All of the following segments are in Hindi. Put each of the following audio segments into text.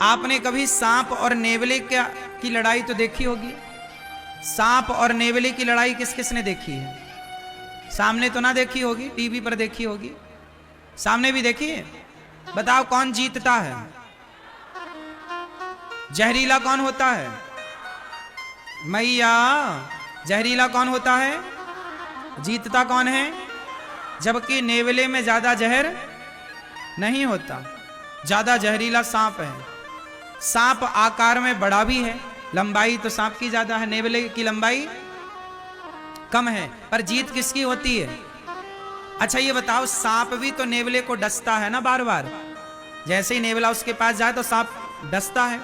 आपने कभी सांप और नेवले की लड़ाई तो देखी होगी। सांप और नेवले की लड़ाई किस किस ने देखी है? सामने तो ना देखी होगी, टीवी पर देखी होगी। सामने भी देखी है? बताओ कौन जीतता है? जहरीला कौन होता है? मैया, जहरीला कौन होता है? जीतता कौन है? जबकि नेवले में ज्यादा जहर नहीं होता, ज्यादा जहरीला सांप है। सांप आकार में बड़ा भी है, लंबाई तो सांप की ज्यादा है, नेवले की लंबाई कम है, पर जीत किसकी होती है? अच्छा ये बताओ, सांप भी तो नेवले को डसता है ना बार बार। जैसे ही नेवला उसके पास जाए तो सांप डसता है।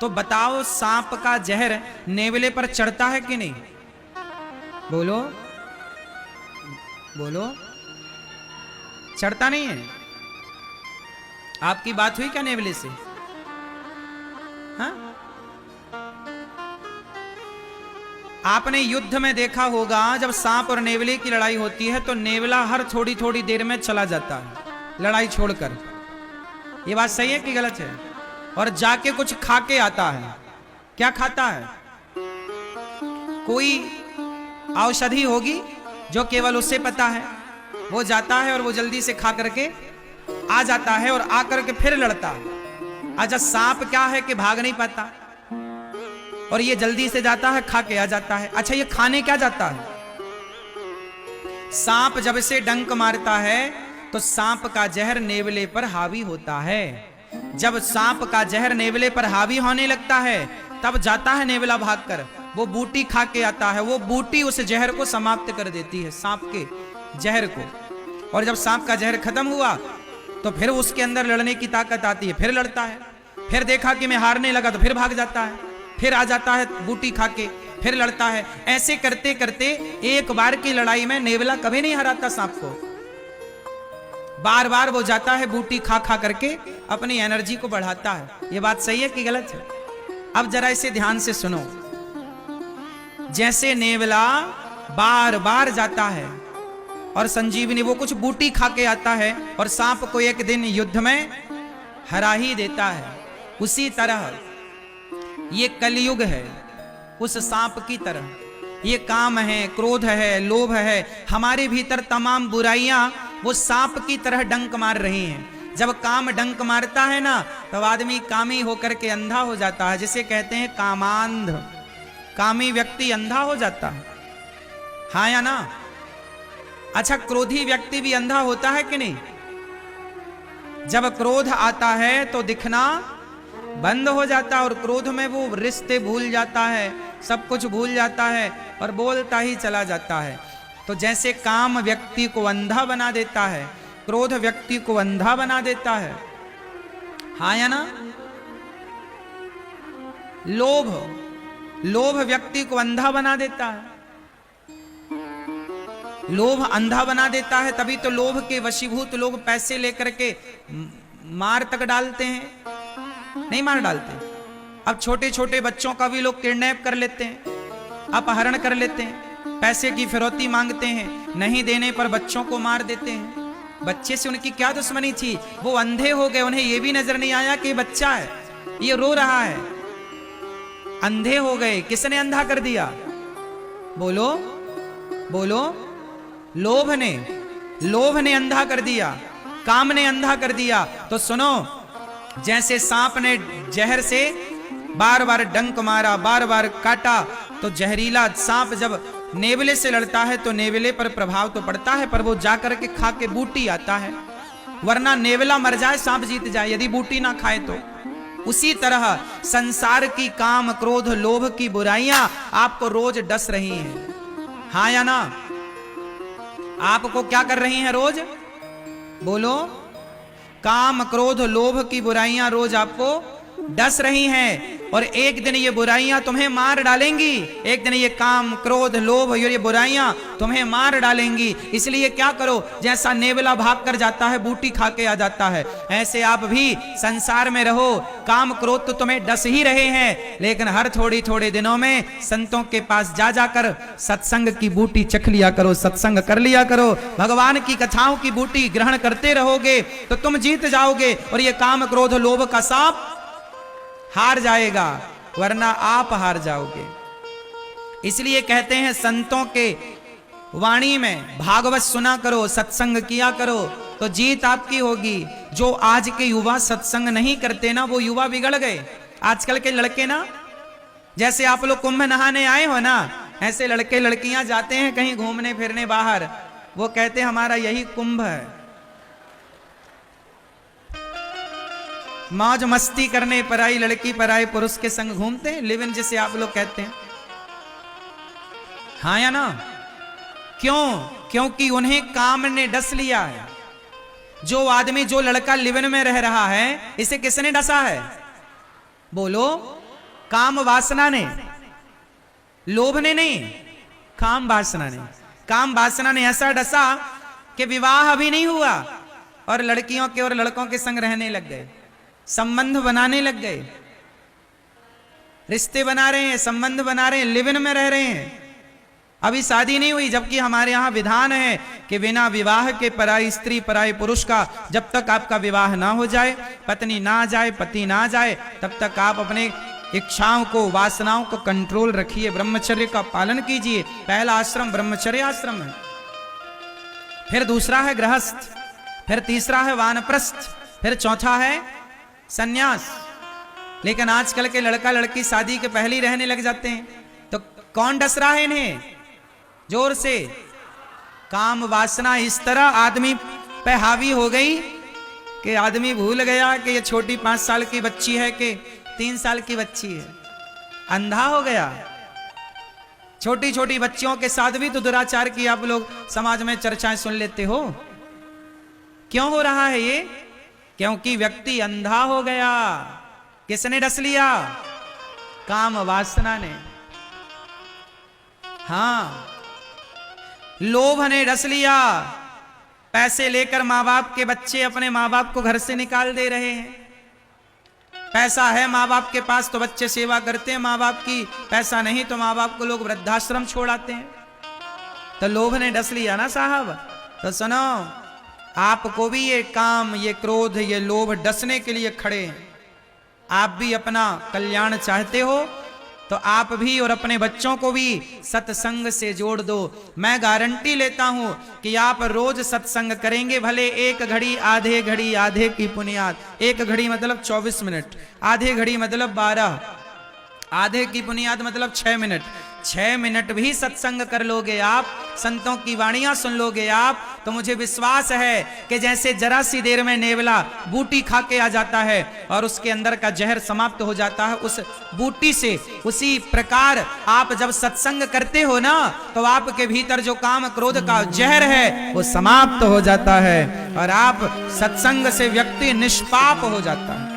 तो बताओ सांप का जहर नेवले पर चढ़ता है कि नहीं? बोलो बोलो, चढ़ता नहीं है? आपकी बात हुई क्या नेवले से? हाँ? आपने युद्ध में देखा होगा, जब सांप और नेवले की लड़ाई होती है तो नेवला हर थोड़ी थोड़ी देर में चला जाता है लड़ाई छोड़कर। ये बात सही है कि गलत है? और जाके कुछ खा के आता है। क्या खाता है? कोई औषधि होगी जो केवल उसे पता है। वो जाता है और वो जल्दी से खा करके आ जाता है और आकर के फिर लड़ता है। अच्छा सांप क्या है कि भाग नहीं पाता, और ये जल्दी से जाता है, खा के आ जाता है। अच्छा ये खाने क्या जाता है? सांप जब से डंक मारता है तो सांप का जहर नेवले पर हावी होता है। जब सांप का जहर नेवले पर हावी होने लगता है तब जाता है नेवला भागकर, वो बूटी खा के आता है। वो बूटी उस जहर को समाप्त कर देती है, सांप के जहर को। और जब सांप का जहर खत्म हुआ तो फिर उसके अंदर लड़ने की ताकत आती है, फिर लड़ता है। फिर देखा कि मैं हारने लगा तो फिर भाग जाता है, फिर आ जाता है बूटी खा के, फिर लड़ता है। ऐसे करते करते एक बार की लड़ाई में नेवला कभी नहीं हराता सांप को। बार बार वो जाता है, बूटी खा खा करके अपनी एनर्जी को बढ़ाता है। ये बात सही है कि गलत है? अब जरा इसे ध्यान से सुनो। जैसे नेवला बार बार जाता है और संजीवनी वो कुछ बूटी खा के आता है और सांप को एक दिन युद्ध में हरा ही देता है, उसी तरह ये कलयुग है उस सांप की तरह। ये काम है, क्रोध है, लोभ है, हमारे भीतर तमाम बुराइयां वो सांप की तरह डंक मार रही हैं। जब काम डंक मारता है ना तब आदमी कामी होकर के अंधा हो जाता है, जिसे कहते हैं कामांध। कामी व्यक्ति अंधा हो जाता है, हाँ या ना? अच्छा क्रोधी व्यक्ति भी अंधा होता है कि नहीं? जब क्रोध आता है तो दिखना बंद हो जाता है और क्रोध में वो रिश्ते भूल जाता है, सब कुछ भूल जाता है और बोलता ही चला जाता है। तो जैसे काम व्यक्ति को अंधा बना देता है, क्रोध व्यक्ति को अंधा बना देता है, हाँ या ना? लोभ व्यक्ति को अंधा बना देता है। लोभ अंधा बना देता है, तभी तो लोभ के वशीभूत लोग पैसे लेकर के मार तक डालते हैं। नहीं मार डालते? अब छोटे छोटे बच्चों का भी लोग किडनैप कर लेते हैं, अपहरण कर लेते हैं, पैसे की फिरौती मांगते हैं, नहीं देने पर बच्चों को मार देते हैं। बच्चे से उनकी क्या दुश्मनी थी? वो अंधे हो गए, उन्हें यह भी नजर नहीं आया कि बच्चा है, ये रो रहा है। अंधे हो गए। किसने अंधा कर दिया? बोलो बोलो। लोभ ने अंधा कर दिया, काम ने अंधा कर दिया। तो सुनो, जैसे सांप ने जहर से बार बार डंक मारा, बार बार काटा, तो जहरीला सांप जब नेवले से लड़ता है तो नेवले पर प्रभाव तो पड़ता है, पर वो जाकर के खा के बूटी आता है। वरना नेवला मर जाए, सांप जीत जाए, यदि बूटी ना खाए तो। उसी तरह संसार की काम, क्रोध, लोभ की बुराइयां आपको रोज डस रही हैं, हाँ या ना? आपको क्या कर रही हैं रोज? बोलो। काम, क्रोध, लोभ की बुराइयां रोज आपको डस रही हैं, और एक दिन ये बुराइयां तुम्हें मार डालेंगी। एक दिन ये काम, क्रोध, लोभ और ये बुराइयां तुम्हें मार डालेंगी। इसलिए क्या करो, जैसा नेवला भाग कर जाता है, बूटी खा के आ जाता है, ऐसे आप भी संसार में रहो। काम, क्रोध तो तुम्हें डस ही रहे हैं, लेकिन हर थोड़ी थोड़े दिनों में संतों के पास जा जाकर सत्संग की बूटी चख लिया करो, सत्संग कर लिया करो। भगवान की कथाओं की बूटी ग्रहण करते रहोगे तो तुम जीत जाओगे, और ये काम, क्रोध, लोभ का सांप हार जाएगा, वरना आप हार जाओगे। इसलिए कहते हैं संतों के वाणी में भागवत सुना करो, सत्संग किया करो, तो जीत आपकी होगी। जो आज के युवा सत्संग नहीं करते ना, वो युवा बिगड़ गए। आजकल के लड़के ना, जैसे आप लोग कुंभ नहाने आए हो ना, ऐसे लड़के लड़कियां जाते हैं कहीं घूमने फिरने बाहर, वो कहते हैं हमारा यही कुंभ है। मौज मस्ती करने पराई लड़की पराई पुरुष के संग घूमते हैं, लिव इन जिसे आप लोग कहते हैं। हाँ या ना? क्यों? क्योंकि उन्हें काम ने डस लिया है। जो आदमी, जो लड़का लिव इन में रह रहा है, इसे किसने डसा है? बोलो, काम वासना ने, लोभ ने नहीं, काम वासना ने। काम वासना ने ऐसा डसा कि विवाह अभी नहीं हुआ और लड़कियों के और लड़कों के संग रहने लग गए, संबंध बनाने लग गए, रिश्ते बना रहे हैं, संबंध बना रहे हैं, लिव इन में रह रहे हैं, अभी शादी नहीं हुई। जबकि हमारे यहां विधान है कि बिना विवाह के पराई स्त्री पराई पुरुष का, जब तक आपका विवाह ना हो जाए, पत्नी ना जाए, पति ना जाए, तब तक आप अपने इच्छाओं को, वासनाओं को कंट्रोल रखिए, ब्रह्मचर्य का पालन कीजिए। पहला आश्रम ब्रह्मचर्य आश्रम है, फिर दूसरा है गृहस्थ, फिर तीसरा है वानप्रस्थ, फिर चौथा है सन्यास। लेकिन आजकल के लड़का लड़की शादी के पहले ही रहने लग जाते हैं, तो कौन डस रहा है इन्हें? जोर से काम वासना इस तरह आदमी पे हावी हो गई कि आदमी भूल गया कि ये छोटी 5 साल की बच्ची है कि 3 साल की बच्ची है, अंधा हो गया। छोटी छोटी बच्चियों के साथ भी तो दुराचार की आप लोग समाज में चर्चाएं सुन लेते हो। क्यों हो रहा है ये? क्योंकि व्यक्ति अंधा हो गया। किसने डस लिया? काम वासना ने। हां, लोभ ने डस लिया। पैसे लेकर मां बाप के बच्चे अपने मां बाप को घर से निकाल दे रहे हैं। पैसा है मां बाप के पास तो बच्चे सेवा करते हैं मां बाप की, पैसा नहीं तो मां बाप को लोग वृद्धाश्रम छोड़ाते हैं। तो लोभ ने डस लिया ना साहब। तो सुनो, आपको भी ये काम, ये क्रोध, ये लोभ डसने के लिए खड़े हैं। आप भी अपना कल्याण चाहते हो तो आप भी और अपने बच्चों को भी सत्संग से जोड़ दो। मैं गारंटी लेता हूं कि आप रोज सत्संग करेंगे, भले 1 घड़ी, आधे घड़ी, आधे की पुनियाद, 1 घड़ी मतलब 24 मिनट, आधे घड़ी मतलब 12, आधे की पुनियाद मतलब 6 मिनट। 6 मिनट भी सत्संग कर लोगे आप, संतों की वाणियां सुन लोगे आप, तो मुझे विश्वास है कि जैसे जरा सी देर में नेवला बूटी खा के आ जाता है और उसके अंदर का जहर समाप्त हो जाता है उस बूटी से, उसी प्रकार आप जब सत्संग करते हो ना, तो आपके भीतर जो काम क्रोध का जहर है वो समाप्त हो जाता है और आप सत्संग से व्यक्ति निष्पाप हो जाता है।